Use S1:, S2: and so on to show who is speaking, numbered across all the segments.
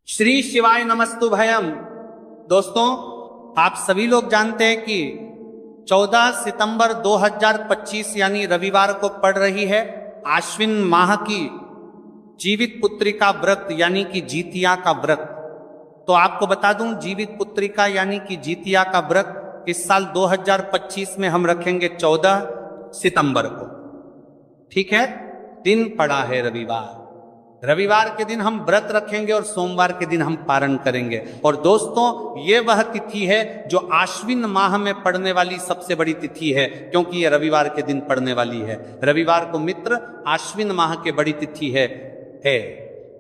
S1: श्री शिवाय नमस्तु भयम। दोस्तों, आप सभी लोग जानते हैं कि 14 सितंबर 2025 यानी रविवार को पड़ रही है आश्विन माह की जीवित पुत्रिका व्रत यानी कि जीतिया का व्रत। तो आपको बता दूं, जीवित पुत्रिका यानी कि जीतिया का व्रत इस साल 2025 में हम रखेंगे 14 सितंबर को। ठीक है, दिन पड़ा है रविवार। रविवार के दिन हम व्रत रखेंगे और सोमवार के दिन हम पारण करेंगे। और दोस्तों, ये वह तिथि है जो आश्विन माह में पड़ने वाली सबसे बड़ी तिथि है, क्योंकि ये रविवार के दिन पड़ने वाली है। रविवार को मित्र आश्विन माह के बड़ी तिथि है।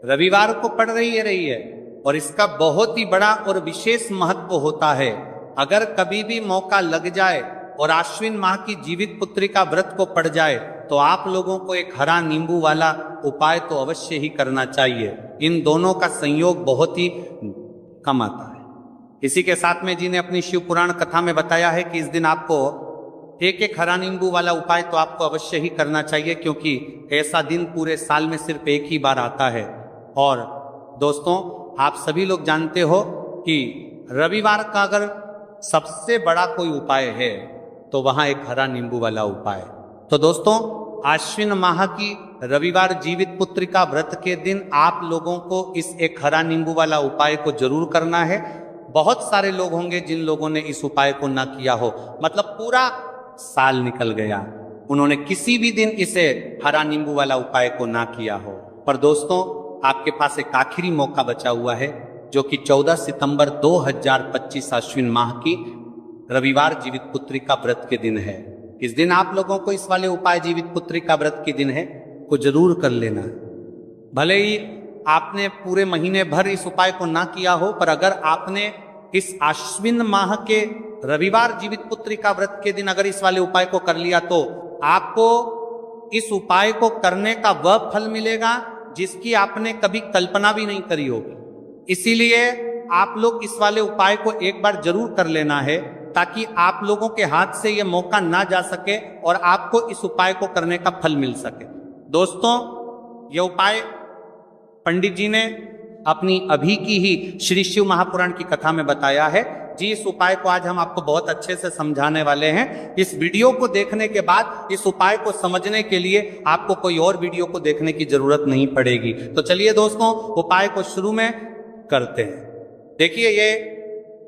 S1: रविवार को पड़ रही है और इसका बहुत ही बड़ा और विशेष महत्व होता है। अगर कभी भी मौका लग जाए और आश्विन माह की जीवित पुत्रिका व्रत को पड़ जाए तो आप लोगों को एक हरा नींबू वाला उपाय तो अवश्य ही करना चाहिए। इन दोनों का संयोग बहुत ही कम आता है। इसी के साथ में जी ने अपनी शिव पुराण कथा में बताया है कि इस दिन आपको एक एक हरा नींबू वाला उपाय तो आपको अवश्य ही करना चाहिए, क्योंकि ऐसा दिन पूरे साल में सिर्फ एक ही बार आता है। और दोस्तों, आप सभी लोग जानते हो कि रविवार का अगर सबसे बड़ा कोई उपाय है तो वहां एक हरा नींबू वाला उपाय। तो दोस्तों, आश्विन माह की रविवार जीवित पुत्रिका व्रत के दिन आप लोगों को इस एक हरा नींबू वाला उपाय को जरूर करना है। बहुत सारे लोग होंगे जिन लोगों ने इस उपाय को ना किया हो, मतलब पूरा साल निकल गया, उन्होंने किसी भी दिन इसे हरा नींबू वाला उपाय को ना किया हो। पर दोस्तों, आपके पास एक आखिरी मौका बचा हुआ है, जो कि 14 सितंबर 2025 आश्विन माह की रविवार जीवित पुत्रिका व्रत के दिन है। इस दिन आप लोगों को इस वाले उपाय जीवित पुत्रिका व्रत के दिन है को जरूर कर लेना। भले ही आपने पूरे महीने भर इस उपाय को ना किया हो, पर अगर आपने इस आश्विन माह के रविवार जीवित पुत्रिका व्रत के दिन अगर इस वाले उपाय को कर लिया तो आपको इस उपाय को करने का वह फल मिलेगा जिसकी आपने कभी कल्पना भी नहीं करी होगी। इसीलिए आप लोग इस वाले उपाय को एक बार जरूर कर लेना है, ताकि आप लोगों के हाथ से यह मौका ना जा सके और आपको इस उपाय को करने का फल मिल सके। दोस्तों, यह उपाय पंडित जी ने अपनी अभी की ही श्री शिव महापुराण की कथा में बताया है। जी, इस उपाय को आज हम आपको बहुत अच्छे से समझाने वाले हैं। इस वीडियो को देखने के बाद इस उपाय को समझने के लिए आपको कोई और वीडियो को देखने की जरूरत नहीं पड़ेगी। तो चलिए दोस्तों, उपाय को शुरू में करते हैं। देखिए, ये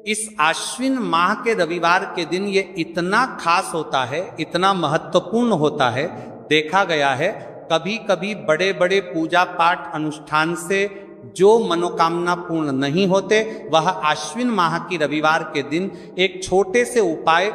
S1: इस आश्विन माह के रविवार के दिन ये इतना खास होता है, इतना महत्वपूर्ण होता है। देखा गया है कभी कभी बड़े बड़े पूजा पाठ अनुष्ठान से जो मनोकामना पूर्ण नहीं होते, वह आश्विन माह की रविवार के दिन एक छोटे से उपाय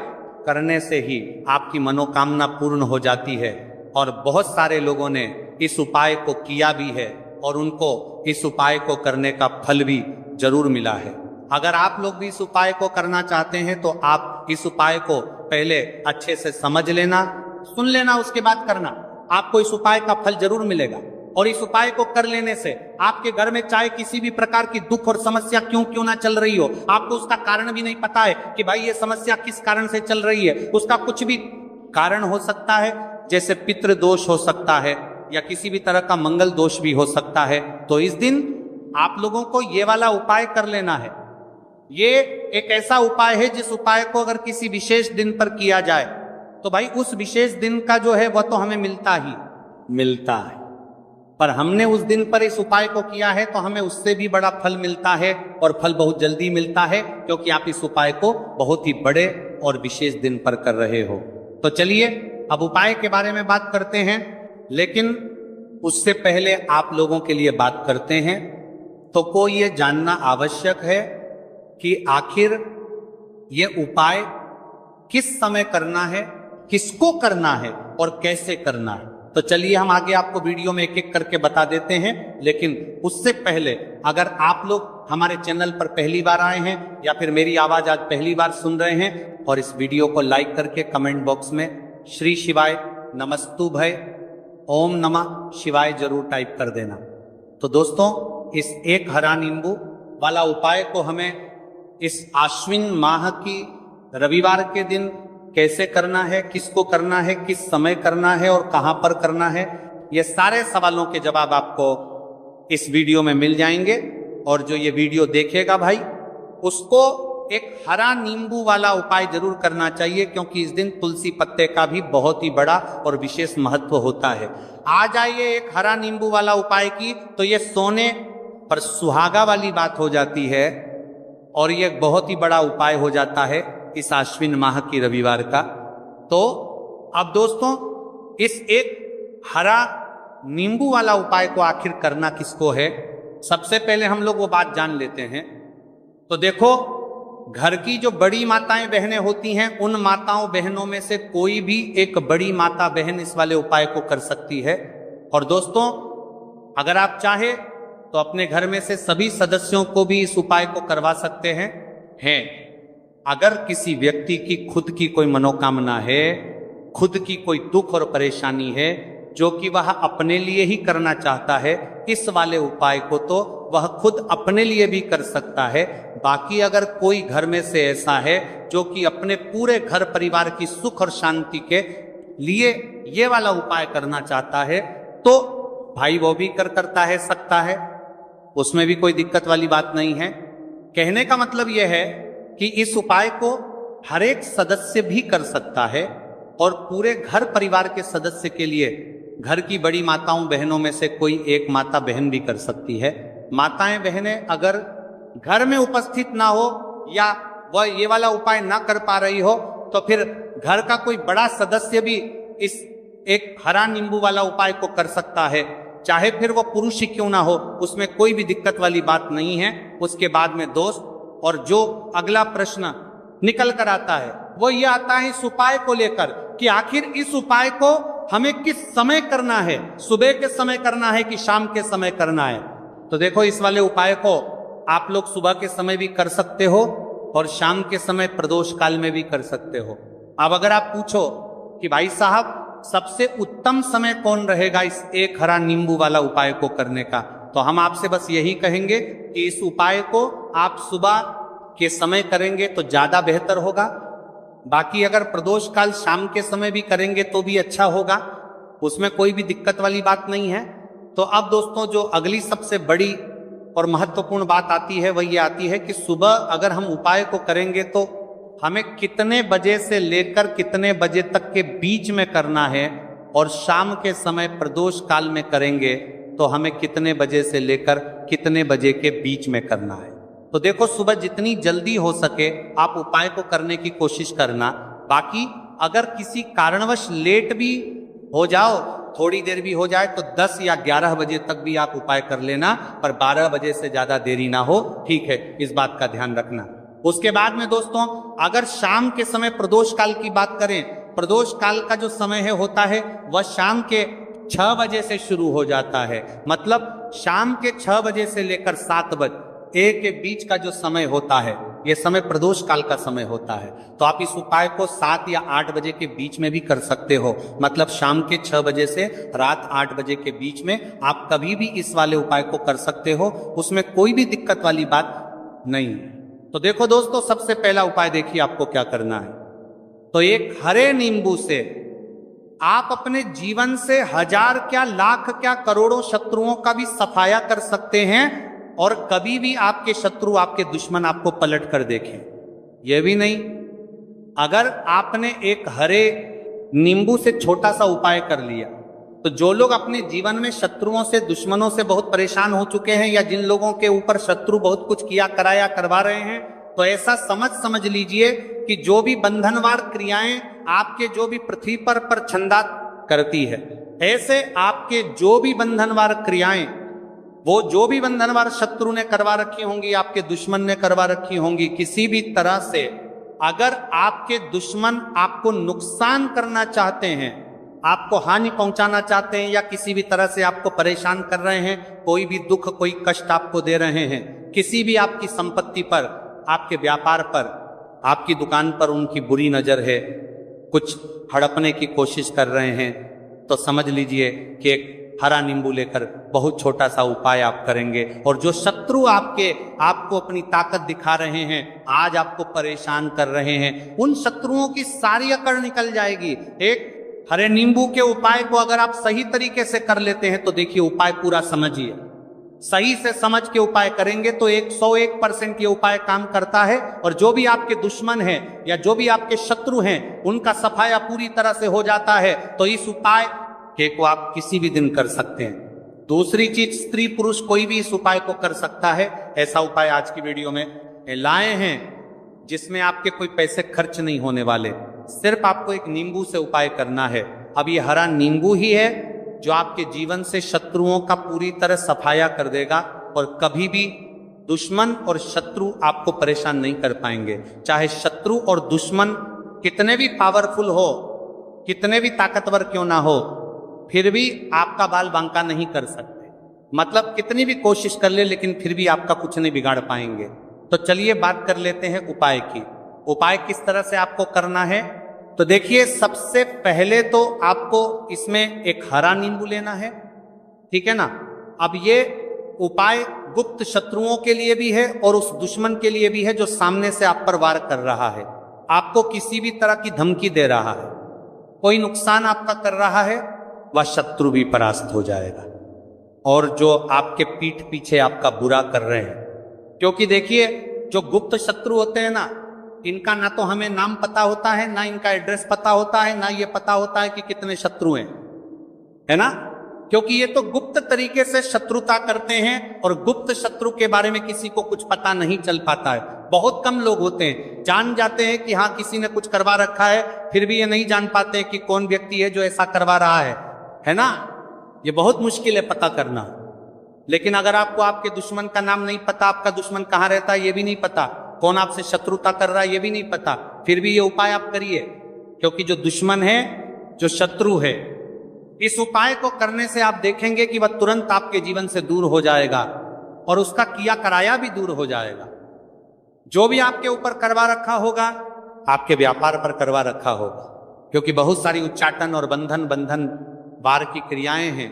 S1: करने से ही आपकी मनोकामना पूर्ण हो जाती है। और बहुत सारे लोगों ने इस उपाय को किया भी है और उनको इस उपाय को करने का फल भी जरूर मिला है। अगर आप लोग भी इस उपाय को करना चाहते हैं तो आप इस उपाय को पहले अच्छे से समझ लेना, सुन लेना, उसके बाद करना। आपको इस उपाय का फल जरूर मिलेगा। और इस उपाय को कर लेने से आपके घर में चाहे किसी भी प्रकार की दुख और समस्या क्यों ना चल रही हो, आपको उसका कारण भी नहीं पता है कि भाई ये समस्या किस कारण से चल रही है, उसका कुछ भी कारण हो सकता है, जैसे पितृ दोष हो सकता है या किसी भी तरह का मंगल दोष भी हो सकता है। तो इस दिन आप लोगों को ये वाला उपाय कर लेना है। ये एक ऐसा उपाय है जिस उपाय को अगर किसी विशेष दिन पर किया जाए तो भाई उस विशेष दिन का जो है वह तो हमें मिलता ही मिलता है। पर हमने उस दिन पर इस उपाय को किया है तो हमें उससे भी बड़ा फल मिलता है, और फल बहुत जल्दी मिलता है, क्योंकि आप इस उपाय को बहुत ही बड़े और विशेष दिन पर कर रहे हो। तो चलिए अब उपाय के बारे में बात करते हैं, लेकिन उससे पहले आप लोगों के लिए बात करते हैं तो को ये जानना आवश्यक है कि आखिर ये उपाय किस समय करना है, किसको करना है और कैसे करना है। तो चलिए हम आगे आपको वीडियो में एक एक करके बता देते हैं। लेकिन उससे पहले अगर आप लोग हमारे चैनल पर पहली बार आए हैं या फिर मेरी आवाज आज पहली बार सुन रहे हैं, और इस वीडियो को लाइक करके कमेंट बॉक्स में श्री शिवाय नमस्तु भय ओम नमः शिवाय जरूर टाइप कर देना। तो दोस्तों, इस एक हरा नींबू वाला उपाय को हमें इस आश्विन माह की रविवार के दिन कैसे करना है, किसको करना है, किस समय करना है और कहां पर करना है, ये सारे सवालों के जवाब आपको इस वीडियो में मिल जाएंगे। और जो ये वीडियो देखेगा भाई, उसको एक हरा नींबू वाला उपाय जरूर करना चाहिए, क्योंकि इस दिन तुलसी पत्ते का भी बहुत ही बड़ा और विशेष महत्व होता है। आ जाइए एक हरा नींबू वाला उपाय की, तो ये सोने पर सुहागा वाली बात हो जाती है और ये बहुत ही बड़ा उपाय हो जाता है इस आश्विन माह की रविवार का। तो अब दोस्तों, इस एक हरा नींबू वाला उपाय को आखिर करना किसको है, सबसे पहले हम लोग वो बात जान लेते हैं। तो देखो, घर की जो बड़ी माताएं बहनें होती हैं, उन माताओं बहनों में से कोई भी एक बड़ी माता बहन इस वाले उपाय को कर सकती है। और दोस्तों, अगर आप चाहे तो अपने घर में से सभी सदस्यों को भी इस उपाय को करवा सकते हैं। अगर किसी व्यक्ति की खुद की कोई मनोकामना है, खुद की कोई दुख और परेशानी है जो कि वह अपने लिए ही करना चाहता है, इस वाले उपाय को तो वह खुद अपने लिए भी कर सकता है। बाकी अगर कोई घर में से ऐसा है जो कि अपने पूरे घर परिवार की सुख और शांति के लिए ये वाला उपाय करना चाहता है, तो भाई वो भी करता है, सकता है, उसमें भी कोई दिक्कत वाली बात नहीं है। कहने का मतलब यह है कि इस उपाय को हर एक सदस्य भी कर सकता है और पूरे घर परिवार के सदस्य के लिए घर की बड़ी माताओं बहनों में से कोई एक माता बहन भी कर सकती है। माताएं बहनें अगर घर में उपस्थित ना हो या वह ये वाला उपाय ना कर पा रही हो, तो फिर घर का कोई बड़ा सदस्य भी इस एक हरा नींबू वाला उपाय को कर सकता है, चाहे फिर वो पुरुष ही क्यों ना हो, उसमें कोई भी दिक्कत वाली बात नहीं है। उसके बाद में दोस्त, और जो अगला प्रश्न निकल कर आता है वो ये आता है इस उपाय को लेकर कि आखिर इस उपाय को हमें किस समय करना है, सुबह के समय करना है कि शाम के समय करना है। तो देखो, इस वाले उपाय को आप लोग सुबह के समय भी कर सकते हो और शाम के समय प्रदोष काल में भी कर सकते हो। अब अगर आप पूछो कि भाई साहब सबसे उत्तम समय कौन रहेगा इस एक हरा नींबू वाला उपाय को करने का, तो हम आपसे बस यही कहेंगे कि इस उपाय को आप सुबह के समय करेंगे तो ज्यादा बेहतर होगा। बाकी अगर प्रदोष काल शाम के समय भी करेंगे तो भी अच्छा होगा, उसमें कोई भी दिक्कत वाली बात नहीं है। तो अब दोस्तों, जो अगली सबसे बड़ी और महत्वपूर्ण बात आती है वह ये आती है कि सुबह अगर हम उपाय को करेंगे तो हमें कितने बजे से लेकर कितने बजे तक के बीच में करना है, और शाम के समय प्रदोष काल में करेंगे तो हमें कितने बजे से लेकर कितने बजे के बीच में करना है। तो देखो, सुबह जितनी जल्दी हो सके आप उपाय को करने की कोशिश करना। बाकी अगर किसी कारणवश लेट भी हो जाओ, थोड़ी देर भी हो जाए, तो 10 या 11 बजे तक भी आप उपाय कर लेना, पर 12 बजे से ज्यादा देरी ना हो, ठीक है, इस बात का ध्यान रखना। उसके बाद में दोस्तों, अगर शाम के समय प्रदोष काल की बात करें, प्रदोष काल का जो समय है होता है वह शाम के 6 बजे से शुरू हो जाता है। मतलब शाम के 6 बजे से लेकर 7 बजे के बीच का जो समय होता है, यह समय प्रदोष काल का समय होता है। तो आप इस उपाय को 7 या 8 बजे के बीच में भी कर सकते हो। मतलब शाम के 6 बजे से रात 8 बजे के बीच में आप कभी भी इस वाले उपाय को कर सकते हो, उसमें कोई भी दिक्कत वाली बात नहीं है। तो देखो दोस्तों, सबसे पहला उपाय देखिए आपको क्या करना है। तो एक हरे नींबू से आप अपने जीवन से 1000 क्या लाख क्या करोड़ों शत्रुओं का भी सफाया कर सकते हैं, और कभी भी आपके शत्रु आपके दुश्मन आपको पलट कर देखें। यह भी नहीं, अगर आपने एक हरे नींबू से छोटा सा उपाय कर लिया, तो जो लोग अपने जीवन में शत्रुओं से दुश्मनों से बहुत परेशान हो चुके हैं, या जिन लोगों के ऊपर शत्रु बहुत कुछ किया कराया करवा रहे हैं, तो ऐसा समझ लीजिए कि जो भी बंधनवार क्रियाएं आपके जो भी पृथ्वी पर छंदा करती है, ऐसे आपके जो भी बंधनवार क्रियाएं, वो जो भी बंधनवार शत्रु ने करवा रखी होंगी, आपके दुश्मन ने करवा रखी होंगी, किसी भी तरह से अगर आपके दुश्मन आपको नुकसान करना चाहते हैं, आपको हानि पहुंचाना चाहते हैं, या किसी भी तरह से आपको परेशान कर रहे हैं, कोई भी दुख कोई कष्ट आपको दे रहे हैं, किसी भी आपकी संपत्ति पर, आपके व्यापार पर, आपकी दुकान पर उनकी बुरी नजर है, कुछ हड़पने की कोशिश कर रहे हैं, तो समझ लीजिए कि एक हरा नींबू लेकर बहुत छोटा सा उपाय आप करेंगे, और जो शत्रु आपको अपनी ताकत दिखा रहे हैं, आज आपको परेशान कर रहे हैं, उन शत्रुओं की सारी अकड़ निकल जाएगी। एक हरे नींबू के उपाय को अगर आप सही तरीके से कर लेते हैं तो देखिए उपाय पूरा समझिए, सही से समझ के उपाय करेंगे तो 101% ये उपाय काम करता है। और जो भी आपके दुश्मन हैं या जो भी आपके शत्रु हैं उनका सफाया पूरी तरह से हो जाता है। तो इस उपाय को आप किसी भी दिन कर सकते हैं। दूसरी चीज, स्त्री पुरुष कोई भी इस उपाय को कर सकता है। ऐसा उपाय आज की वीडियो में लाए हैं जिसमें आपके कोई पैसे खर्च नहीं होने वाले। सिर्फ आपको एक नींबू से उपाय करना है। अब ये हरा नींबू ही है जो आपके जीवन से शत्रुओं का पूरी तरह सफाया कर देगा और कभी भी दुश्मन और शत्रु आपको परेशान नहीं कर पाएंगे। चाहे शत्रु और दुश्मन कितने भी पावरफुल हो, कितने भी ताकतवर क्यों ना हो, फिर भी आपका बाल बांका नहीं कर सकते। मतलब कितनी भी कोशिश कर ले लेकिन फिर भी आपका कुछ नहीं बिगाड़ पाएंगे। तो चलिए बात कर लेते हैं उपाय की। उपाय किस तरह से आपको करना है तो देखिए, सबसे पहले तो आपको इसमें एक हरा नींबू लेना है, ठीक है ना। अब ये उपाय गुप्त शत्रुओं के लिए भी है और उस दुश्मन के लिए भी है जो सामने से आप पर वार कर रहा है, आपको किसी भी तरह की धमकी दे रहा है, कोई नुकसान आपका कर रहा है, वह शत्रु भी परास्त हो जाएगा। और जो आपके पीठ पीछे आपका बुरा कर रहे हैं, क्योंकि देखिए जो गुप्त शत्रु होते हैं ना, इनका ना तो हमें नाम पता होता है, ना इनका एड्रेस पता होता है, ना ये पता होता है कि कितने शत्रु हैं, है ना। क्योंकि ये तो गुप्त तरीके से शत्रुता करते हैं और गुप्त शत्रु के बारे में किसी को कुछ पता नहीं चल पाता है। बहुत कम लोग होते हैं, जान जाते हैं कि हाँ किसी ने कुछ करवा रखा है, फिर भी ये नहीं जान पाते कि कौन व्यक्ति है जो ऐसा करवा रहा है ना। ये बहुत मुश्किल है पता करना। लेकिन अगर आपको आपके दुश्मन का नाम नहीं पता, आपका दुश्मन कहाँ रहता है ये भी नहीं पता, कौन आपसे शत्रुता कर रहा है ये भी नहीं पता, फिर भी ये उपाय आप करिए। क्योंकि जो दुश्मन है, जो शत्रु है, इस उपाय को करने से आप देखेंगे कि वह तुरंत आपके जीवन से दूर हो जाएगा और उसका किया कराया भी दूर हो जाएगा। जो भी आपके ऊपर करवा रखा होगा, आपके व्यापार पर करवा रखा होगा। क्योंकि बहुत सारी उच्चाटन और बंधन वार की क्रियाएं हैं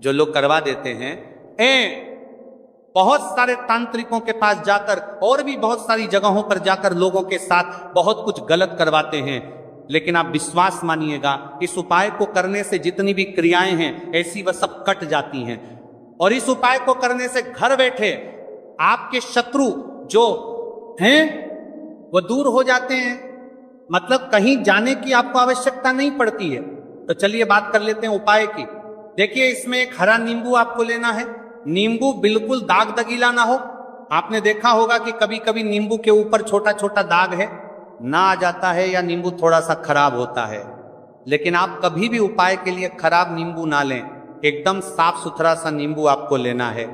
S1: जो लोग करवा देते हैं। बहुत सारे तांत्रिकों के पास जाकर और भी बहुत सारी जगहों पर जाकर लोगों के साथ बहुत कुछ गलत करवाते हैं। लेकिन आप विश्वास मानिएगा, इस उपाय को करने से जितनी भी क्रियाएं हैं ऐसी वह सब कट जाती हैं। और इस उपाय को करने से घर बैठे आपके शत्रु जो हैं वो दूर हो जाते हैं। मतलब कहीं जाने की आपको आवश्यकता नहीं पड़ती है। तो चलिए बात कर लेते हैं उपाय की। देखिए, इसमें एक हरा नींबू आपको लेना है। नींबू बिल्कुल दाग दगीला ना हो। आपने देखा होगा कि कभी कभी नींबू के ऊपर छोटा छोटा दाग है ना आ जाता है, या नींबू थोड़ा सा खराब होता है। लेकिन आप कभी भी उपाय के लिए खराब नींबू ना लें, एकदम साफ सुथरा सा नींबू आपको लेना है।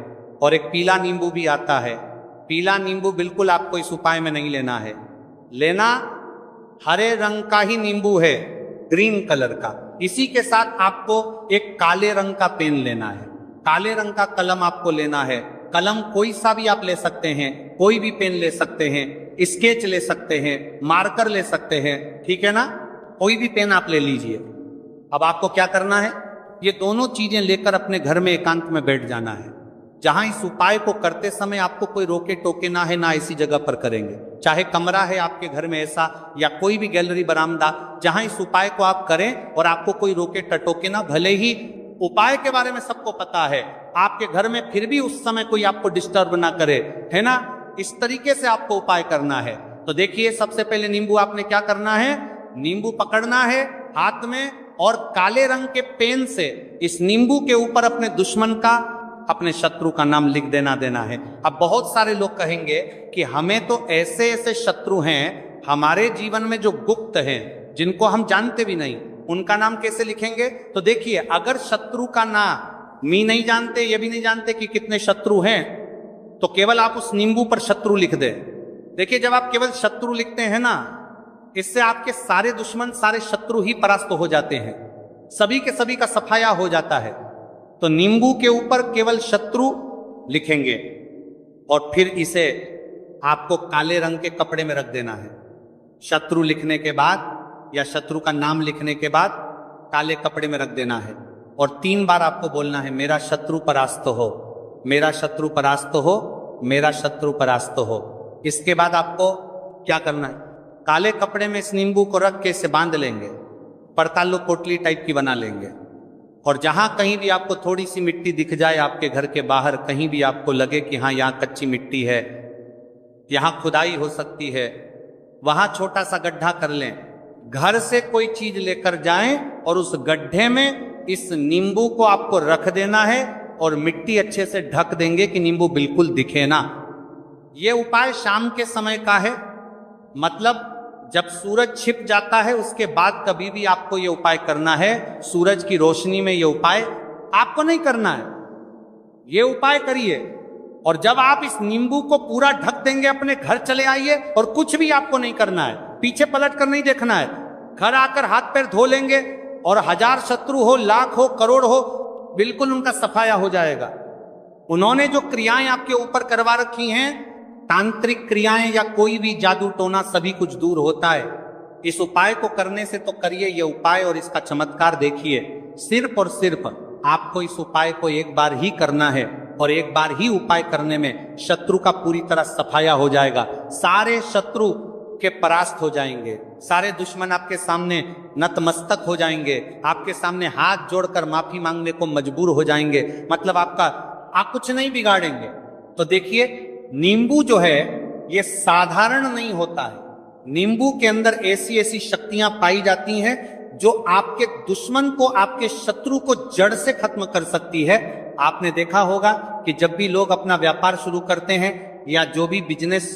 S1: और एक पीला नींबू भी आता है, पीला नींबू बिल्कुल आपको इस उपाय में नहीं लेना है। लेना हरे रंग का ही नींबू है, ग्रीन कलर का। इसी के साथ आपको एक काले रंग का पेन लेना है, काले रंग का कलम आपको लेना है। कलम कोई सा भी आप ले सकते हैं, कोई भी पेन ले सकते हैं, स्केच ले सकते हैं, मार्कर ले सकते हैं, ठीक है ना। कोई भी पेन आप ले लीजिए। अब आपको क्या करना है, ये दोनों चीजें लेकर अपने घर में एकांत में बैठ जाना है, जहां इस उपाय को करते समय आपको कोई रोके टोके ना है, ना ऐसी जगह पर करेंगे। चाहे कमरा है आपके घर में ऐसा, या कोई भी गैलरी बरामदा, जहां इस उपाय को आप करें और आपको कोई रोके टटोके ना। भले ही उपाय के बारे में सबको पता है आपके घर में, फिर भी उस समय कोई आपको डिस्टर्ब ना करे, है ना। इस तरीके से आपको उपाय करना है। तो देखिए, सबसे पहले नींबू आपने क्या करना है, नींबू पकड़ना है हाथ में और काले रंग के पेन से इस नींबू के ऊपर अपने दुश्मन का, अपने शत्रु का नाम लिख देना है। अब बहुत सारे लोग कहेंगे कि हमें तो ऐसे ऐसे शत्रु हैं हमारे जीवन में जो गुप्त हैं, जिनको हम जानते भी नहीं, उनका नाम कैसे लिखेंगे। तो देखिए, अगर शत्रु का नाम नहीं जानते, ये भी नहीं जानते कि कितने शत्रु हैं, तो केवल आप उस नींबू पर शत्रु लिख दे। देखिए, जब आप केवल शत्रु लिखते हैं ना, इससे आपके सारे दुश्मन, सारे शत्रु ही परास्त हो जाते हैं, सभी के सभी का सफाया हो जाता है। तो नींबू के ऊपर केवल शत्रु लिखेंगे और फिर इसे आपको काले रंग के कपड़े में रख देना है। शत्रु लिखने के बाद या शत्रु का नाम लिखने के बाद काले कपड़े में रख देना है और 3 बार आपको बोलना है, मेरा शत्रु परास्त हो, मेरा शत्रु परास्त हो, मेरा शत्रु परास्त हो। इसके बाद आपको क्या करना है, काले कपड़े में इस नींबू को रख के इसे बांध लेंगे, परतालू पोटली टाइप की बना लेंगे और जहां कहीं भी आपको थोड़ी सी मिट्टी दिख जाए आपके घर के बाहर, कहीं भी आपको लगे कि हाँ यहाँ कच्ची मिट्टी है, यहाँ खुदाई हो सकती है, वहां छोटा सा गड्ढा कर लें। घर से कोई चीज लेकर जाएं और उस गड्ढे में इस नींबू को आपको रख देना है और मिट्टी अच्छे से ढक देंगे कि नींबू बिल्कुल दिखे ना। यह उपाय शाम के समय का है, मतलब जब सूरज छिप जाता है उसके बाद कभी भी आपको यह उपाय करना है। सूरज की रोशनी में यह उपाय आपको नहीं करना है, यह उपाय करिए। और जब आप इस नींबू को पूरा ढक देंगे अपने घर चले आइए और कुछ भी आपको नहीं करना है, पीछे पलट कर नहीं देखना है। घर आकर हाथ पैर धो लेंगे और 1000 शत्रु हो, लाख हो, करोड़ हो, बिल्कुल उनका सफाया हो जाएगा। उन्होंने जो क्रियाएं आपके ऊपर करवा रखी हैं, तांत्रिक क्रियाएं या कोई भी जादू टोना, सभी कुछ दूर होता है। इस उपाय को करने से तो करिए ये उपाय और इसका चमत्कार देखिए। सिर्फ और सिर्फ आपको इस उपाय को एक बार ही करना है और एक बार ही उपाय करने में शत्रु का पूरी तरह सफाया हो जाएगा। सारे शत्रु के परास्त हो जाएंगे, सारे दुश्मन आपके सामने नतमस्तक हो जाएंगे, आपके सामने हाथ जोड़कर माफी मांगने को मजबूर हो जाएंगे। मतलब आप कुछ नहीं बिगाड़ेंगे। तो देखिए, नींबू जो है ये साधारण नहीं होता है। नींबू के अंदर ऐसी ऐसी शक्तियां पाई जाती हैं जो आपके दुश्मन को, आपके शत्रु को जड़ से खत्म कर सकती है। आपने देखा होगा कि जब भी लोग अपना व्यापार शुरू करते हैं या जो भी बिजनेस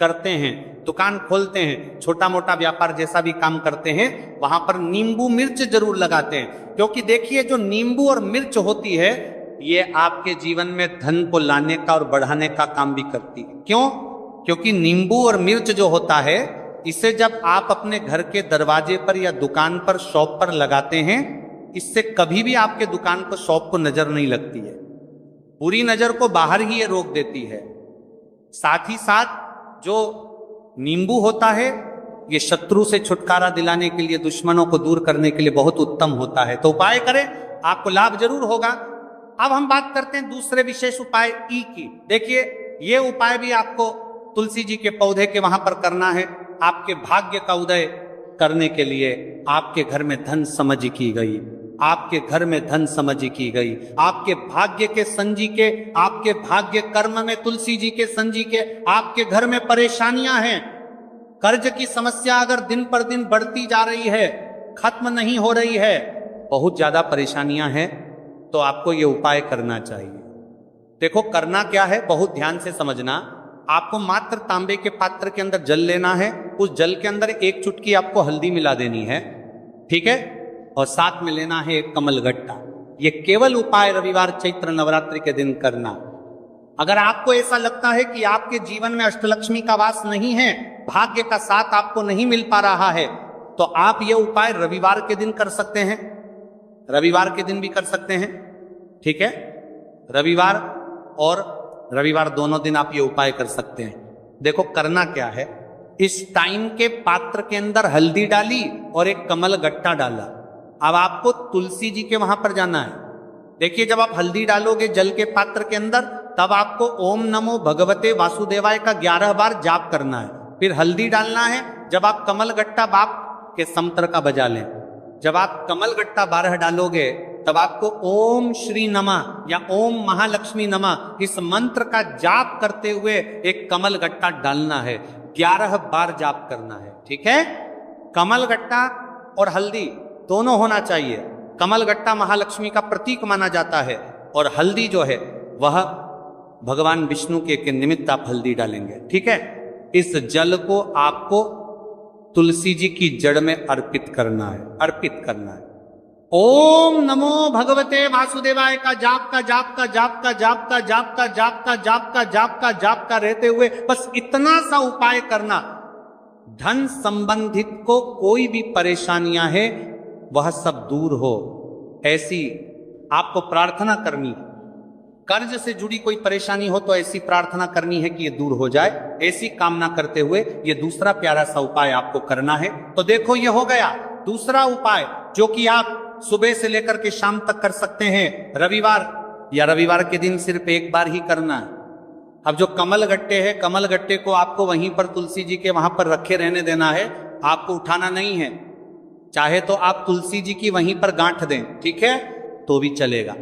S1: करते हैं, दुकान खोलते हैं, छोटा मोटा व्यापार जैसा भी काम करते हैं, वहां पर नींबू मिर्च जरूर लगाते हैं। क्योंकि देखिए, जो नींबू और मिर्च होती है ये आपके जीवन में धन को लाने का और बढ़ाने का काम भी करती है। क्यों? क्योंकि नींबू और मिर्च जो होता है, इसे जब आप अपने घर के दरवाजे पर या दुकान पर, शॉप पर लगाते हैं, इससे कभी भी आपके दुकान को, शॉप को नजर नहीं लगती है। पूरी नजर को बाहर ही ये रोक देती है। साथ ही साथ जो नींबू होता है ये शत्रु से छुटकारा दिलाने के लिए, दुश्मनों को दूर करने के लिए बहुत उत्तम होता है। तो उपाय करें, आपको लाभ जरूर होगा। अब हम बात करते हैं दूसरे विशेष उपाय ई की। देखिए, ये उपाय भी आपको तुलसी जी के पौधे के वहां पर करना है। आपके भाग्य का उदय करने के लिए आपके घर में धन समझ की गई, आपके घर में धन समझ की गई, आपके भाग्य के संजी के, आपके भाग्य कर्म में तुलसी जी के संजी के, आपके घर में परेशानियां हैं। कर्ज की समस्या अगर दिन पर दिन बढ़ती जा रही है, खत्म नहीं हो रही है, बहुत ज्यादा परेशानियां हैं, तो आपको ये उपाय करना चाहिए। देखो करना क्या है, बहुत ध्यान से समझना। आपको मात्र तांबे के पात्र के अंदर जल लेना है। उस जल के अंदर 1 चुटकी आपको हल्दी मिला देनी है, ठीक है? और साथ में लेना है एक कमलगट्टा। ये केवल उपाय रविवार चैत्र नवरात्रि के दिन करना। अगर आपको ऐसा लगता है कि आपके जीवन में अष्टलक्ष्मी का वास नहीं है, भाग्य का साथ आपको नहीं मिल पा रहा है, तो आप ये उपाय रविवार के दिन कर सकते हैं, रविवार के दिन भी कर सकते हैं, ठीक है? रविवार और रविवार दोनों दिन आप ये उपाय कर सकते हैं। देखो करना क्या है, इस टाइम के पात्र के अंदर हल्दी डाली और एक कमल गट्टा डाला। अब आपको तुलसी जी के वहां पर जाना है। देखिए, जब आप हल्दी डालोगे जल के पात्र के अंदर, तब आपको ओम नमो भगवते वासुदेवाय का 11 बार जाप करना है। फिर हल्दी डालना है। जब आप कमल गट्टा बाप के समतर का बजा लें, जब आप कमल गट्टा 12 डालोगे, तब आपको ओम श्री नमः या ओम महालक्ष्मी नमः इस मंत्र का जाप करते हुए एक कमल गट्टा डालना है। 11 बार जाप करना है, ठीक है? कमल गट्टा और हल्दी दोनों होना चाहिए। कमल गट्टा महालक्ष्मी का प्रतीक माना जाता है और हल्दी जो है वह भगवान विष्णु के निमित्त आप हल्दी डालेंगे, ठीक है? इस जल को आपको तुलसी जी की जड़ में अर्पित करना है, अर्पित करना है। ओम नमो भगवते वासुदेवाय का जाप का जाप का जाप का जाप का जाप का जाप का जाप का जाप का जाप का रहते हुए बस इतना सा उपाय करना। धन संबंधित को कोई भी परेशानियां है वह सब दूर हो, ऐसी आपको प्रार्थना करनी है। कर्ज से जुड़ी कोई परेशानी हो तो ऐसी प्रार्थना करनी है कि ये दूर हो जाए। ऐसी कामना करते हुए ये दूसरा प्यारा सा उपाय आपको करना है। तो देखो, ये हो गया दूसरा उपाय, जो कि आप सुबह से लेकर के शाम तक कर सकते हैं। रविवार या रविवार के दिन सिर्फ एक बार ही करना है। अब जो कमल गट्टे हैं, कमल गट्टे को आपको वहीं पर तुलसी जी के वहां पर रखे रहने देना है, आपको उठाना नहीं है। चाहे तो आप तुलसी जी की वहीं पर गांठ दें, ठीक है? तो भी चलेगा।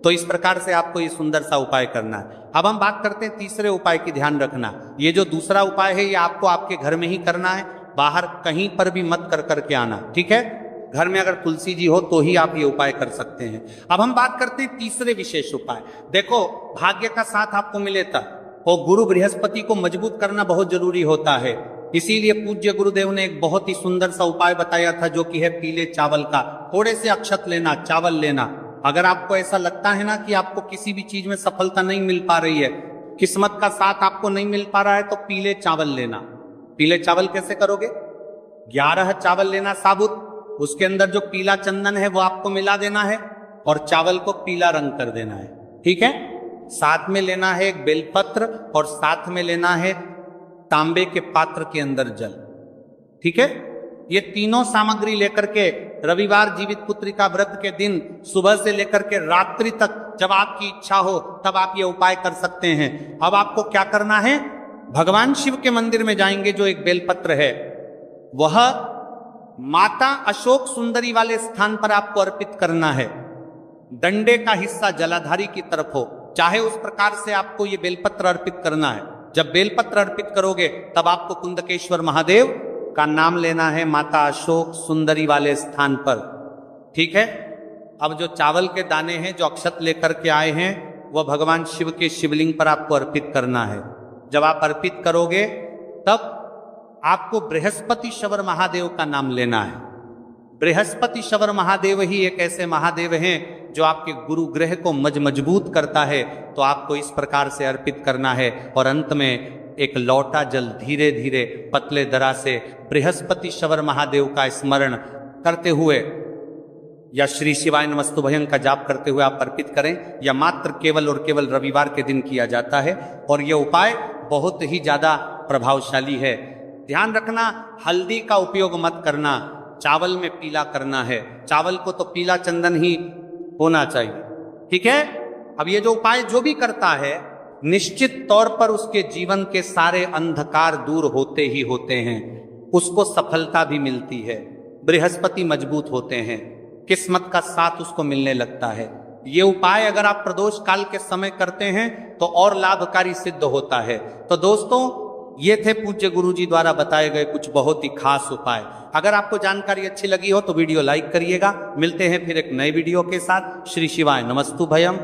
S1: तो इस प्रकार से आपको ये सुंदर सा उपाय करना है। अब हम बात करते हैं तीसरे उपाय की। ध्यान रखना, ये जो दूसरा उपाय है ये आपको आपके घर में ही करना है, बाहर कहीं पर भी मत कर करके आना, ठीक है। घर में अगर तुलसी जी हो तो ही आप ये उपाय कर सकते हैं। अब हम बात करते हैं तीसरे विशेष उपाय। देखो, भाग्य का साथ आपको मिले तब, और गुरु बृहस्पति को मजबूत करना बहुत जरूरी होता है। इसीलिए पूज्य गुरुदेव ने एक बहुत ही सुंदर सा उपाय बताया था, जो कि है पीले चावल का। थोड़े से अक्षत लेना, चावल लेना। अगर आपको ऐसा लगता है ना कि आपको किसी भी चीज में सफलता नहीं मिल पा रही है, किस्मत का साथ आपको नहीं मिल पा रहा है, तो पीले चावल लेना। पीले चावल कैसे करोगे? 11 चावल लेना साबुत, उसके अंदर जो पीला चंदन है वो आपको मिला देना है और चावल को पीला रंग कर देना है, ठीक है। साथ में लेना है एक बेलपत्र और साथ में लेना है तांबे के पात्र के अंदर जल, ठीक है। ये तीनों सामग्री लेकर के रविवार जीवित पुत्रिका व्रत के दिन सुबह से लेकर के रात्रि तक, जब आपकी इच्छा हो तब आप ये उपाय कर सकते हैं। अब आपको क्या करना है? भगवान शिव के मंदिर में जाएंगे, जो एक बेलपत्र है वह माता अशोक सुंदरी वाले स्थान पर आपको अर्पित करना है। डंडे का हिस्सा जलाधारी की तरफ हो, चाहे उस प्रकार से आपको ये बेलपत्र अर्पित करना है। जब बेलपत्र अर्पित करोगे तब आपको कुंदकेश्वर महादेव का नाम लेना है माता अशोक सुंदरी वाले स्थान पर, ठीक है। अब जो चावल के दाने हैं, जो अक्षत लेकर के आए हैं, वह भगवान शिव के शिवलिंग पर आपको अर्पित करना है। जब आप अर्पित करोगे तब आपको बृहस्पति शवर महादेव का नाम लेना है। बृहस्पति शवर महादेव ही एक ऐसे महादेव हैं जो आपके गुरु ग्रह को मजबूत करता है। तो आपको इस प्रकार से अर्पित करना है और अंत में एक लौटा जल धीरे धीरे पतले दरा से बृहस्पति शवर महादेव का स्मरण करते हुए या श्री शिवाय नमस्तुभयं का जाप करते हुए आप अर्पित करें, या मात्र केवल और केवल रविवार के दिन किया जाता है। और यह उपाय बहुत ही ज्यादा प्रभावशाली है। ध्यान रखना, हल्दी का उपयोग मत करना, चावल में पीला करना है। चावल को तो पीला चंदन ही होना चाहिए, ठीक है। अब ये जो उपाय जो भी करता है, निश्चित तौर पर उसके जीवन के सारे अंधकार दूर होते ही होते हैं, उसको सफलता भी मिलती है, बृहस्पति मजबूत होते हैं, किस्मत का साथ उसको मिलने लगता है। ये उपाय अगर आप प्रदोष काल के समय करते हैं तो और लाभकारी सिद्ध होता है। तो दोस्तों, ये थे पूज्य गुरु जी द्वारा बताए गए कुछ बहुत ही खास उपाय। अगर आपको जानकारी अच्छी लगी हो तो वीडियो लाइक करिएगा। मिलते हैं फिर एक नए वीडियो के साथ। श्री शिवाय नमस्तुभयम।